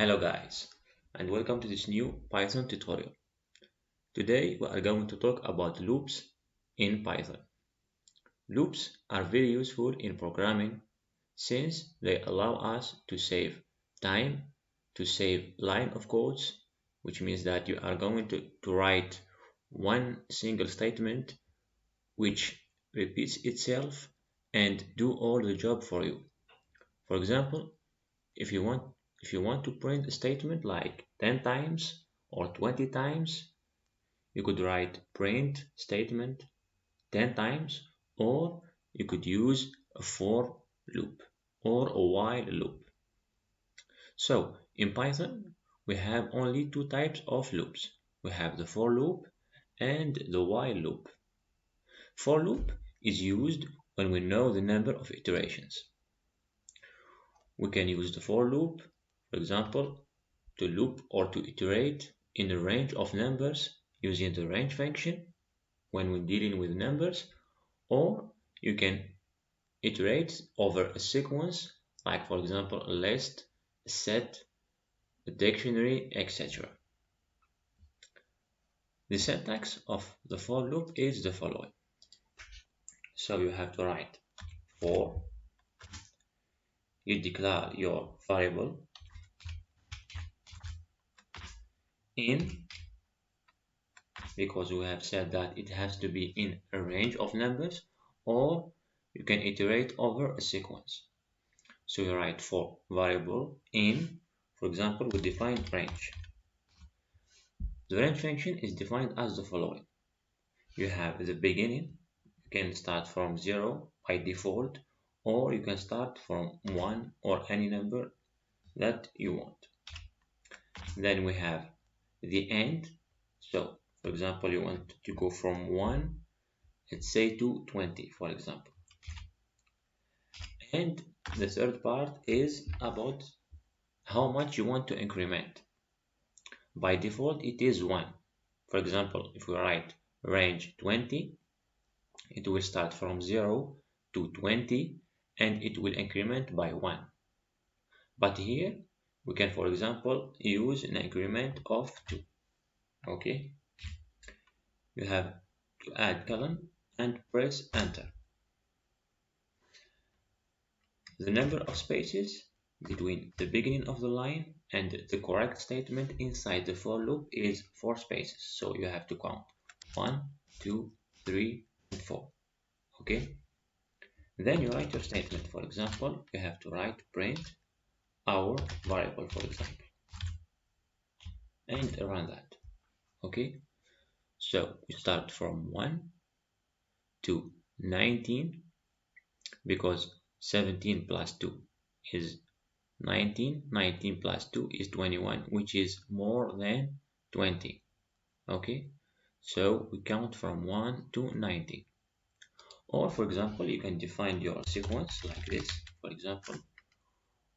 Hello guys, and welcome to this new Python tutorial. Today we are going to talk about loops in Python. Loops are very useful in programming since they allow us to save time, to save line of codes, which means that you are going to write one single statement which repeats itself and do all the job for you. For example, if you want to print a statement like 10 times or 20 times, you could write print statement 10 times, or you could use a for loop or a while loop. So in Python, we have only two types of loops. We have the for loop and the while loop. For loop is used when we know the number of iterations. We can use the for loop, for example, to loop or to iterate in a range of numbers using the range function when we're dealing with numbers, or you can iterate over a sequence like, for example, a list, a set, a dictionary, etc. The syntax of the for loop is the following. So you have to write for, you declare your variable in, because we have said that it has to be in a range of numbers, or you can iterate over a sequence. So you write for variable in, for example, we define range. The range function is defined as the following. You have the beginning, you can start from 0 by default, or you can start from 1 or any number that you want. Then we have the end. So for example, you want to go from 1, let's say, to 20, for example. And the third part is about how much you want to increment. By default, it is 1. For example, if we write range 20, it will start from 0 to 20 and it will increment by 1. But here we can, for example, use an increment of 2. Okay, you have to add colon and press enter. The number of spaces between the beginning of the line and the correct statement inside the for loop is 4 spaces, so you have to count 1, 2, 3, and 4. Okay, then you write your statement. For example, you have to write print our variable, for example, and run that. Okay, so we start from 1 to 19, because 17 plus 2 is 19, 19 plus 2 is 21, which is more than 20. Okay, so we count from 1 to 19. Or for example, you can define your sequence like this. For example,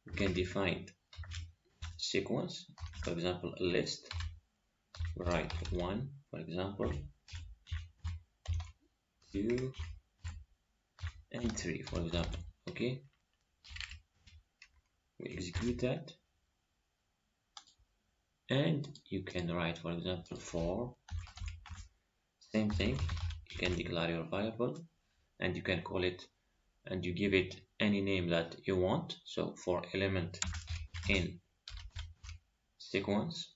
you can define sequence, for example, a list. Write 1, for example, 2, and 3, for example. Okay, we execute that, and you can write, for example, 4. Same thing, you can declare your variable and you can call it, and you give it any name that you want. So for element in sequence,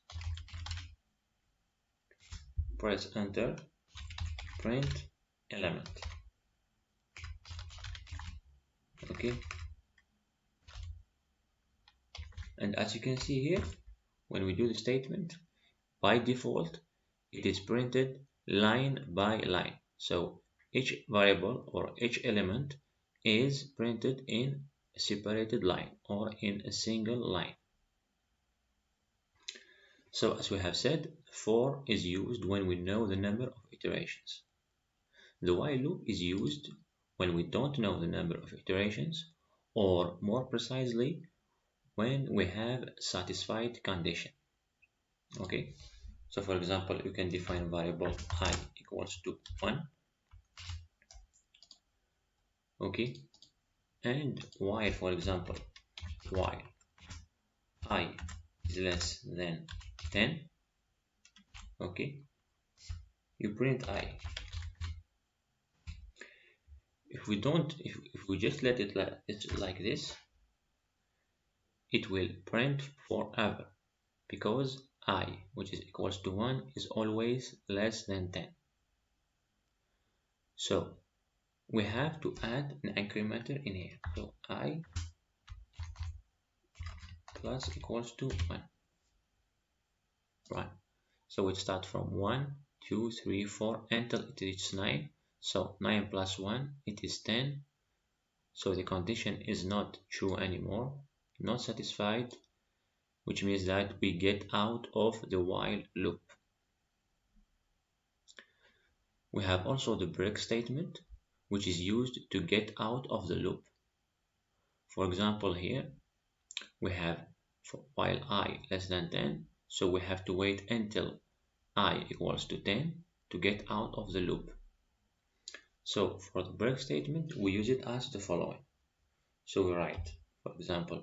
press enter, print element. Okay, and as you can see here, when we do the statement, by default it is printed line by line. So each variable or each element is printed in a separated line or in a single line. So as we have said, for is used when we know the number of iterations. The while loop is used when we don't know the number of iterations, or more precisely, when we have satisfied condition. Okay, so for example, you can define variable I equals to 1. Okay, and while, for example, while I is less than 10, okay, you print I. If we don't, if we just let it like this, it will print forever because I, which is equals to 1, is always less than 10. So we have to add an incrementer in here. So I plus equals to 1. Right. So it starts from 1, 2, 3, 4 until it reaches 9. So 9 plus 1, it is 10. So the condition is not true anymore, not satisfied, which means that we get out of the while loop. We have also the break statement, which is used to get out of the loop. For example, here we have while I less than 10, so we have to wait until I equals to 10 to get out of the loop. So for the break statement, we use it as the following. So we write, for example,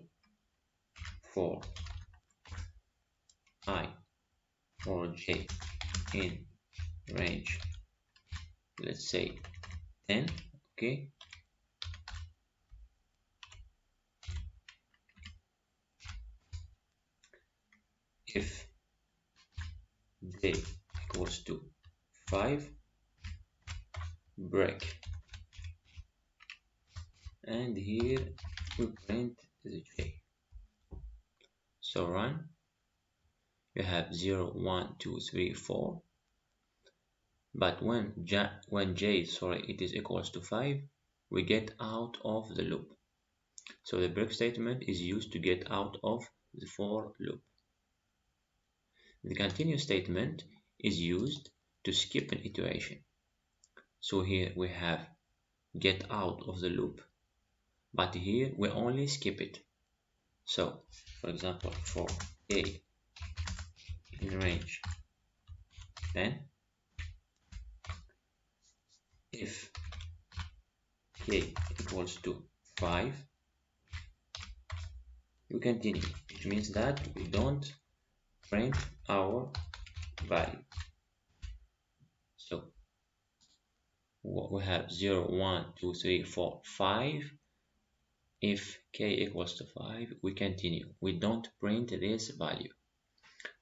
for I or j in range, let's say 10, okay, if j equals to 5, break, and here we print the j. So run, you have 0, 1, 2, 3, 4, but when j it is equals to 5, we get out of the loop. So the break statement is used to get out of the for loop. The continue statement is used to skip an iteration. So here we have get out of the loop, but here we only skip it. So for example, for a in range 10, if k equals to 5, we continue, which means that we don't print our value. So we have 0, 1, 2, 3, 4, 5. If k equals to 5, we continue. We don't print this value.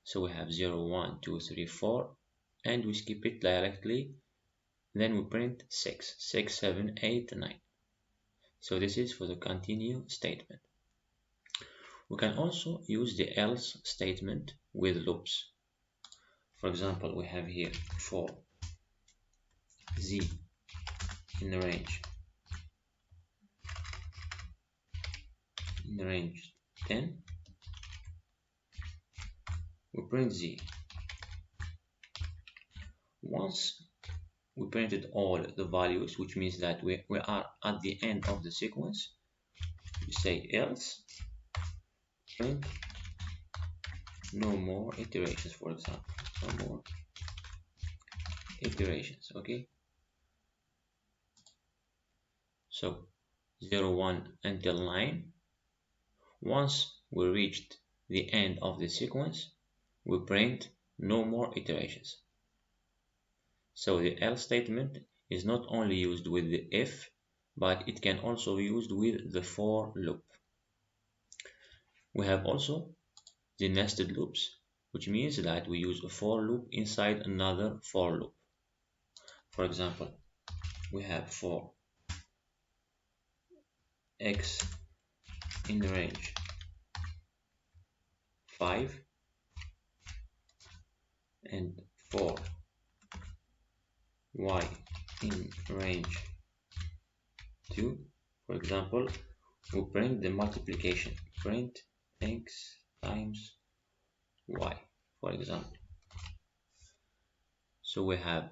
So we have 0, 1, 2, 3, 4, and we skip it directly. Then we print 6, 6, 7, 8, 9. So this is for the continue statement. We can also use the else statement with loops. For example, we have here for z in the range 10, we print z. Once we printed all the values, which means that we are at the end of the sequence, we say else print no more iterations, for example, no more iterations, okay? So 0, 1 until 9. Once we reached the end of the sequence, we print no more iterations. So the else statement is not only used with the if, but it can also be used with the for loop. We have also the nested loops, which means that we use a for loop inside another for loop. For example, we have for x in the range 5 and for y in range 2. For example, we print the multiplication, print x times y, for example. So we have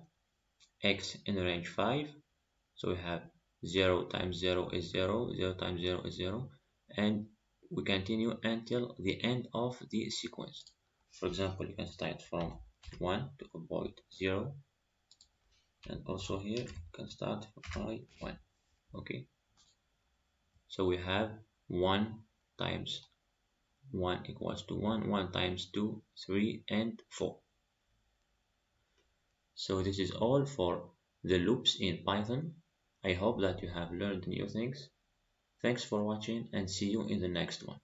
x in range 5, so we have 0 times 0 is 0, 0 times 0 is 0, and we continue until the end of the sequence. For example, you can start from 1 to avoid 0, and also here you can start by 1, okay? So we have 1 times 1 equals to 1, 1 times 2, 3, and 4. So this is all for the loops in Python. I hope that you have learned new things. Thanks for watching and see you in the next one.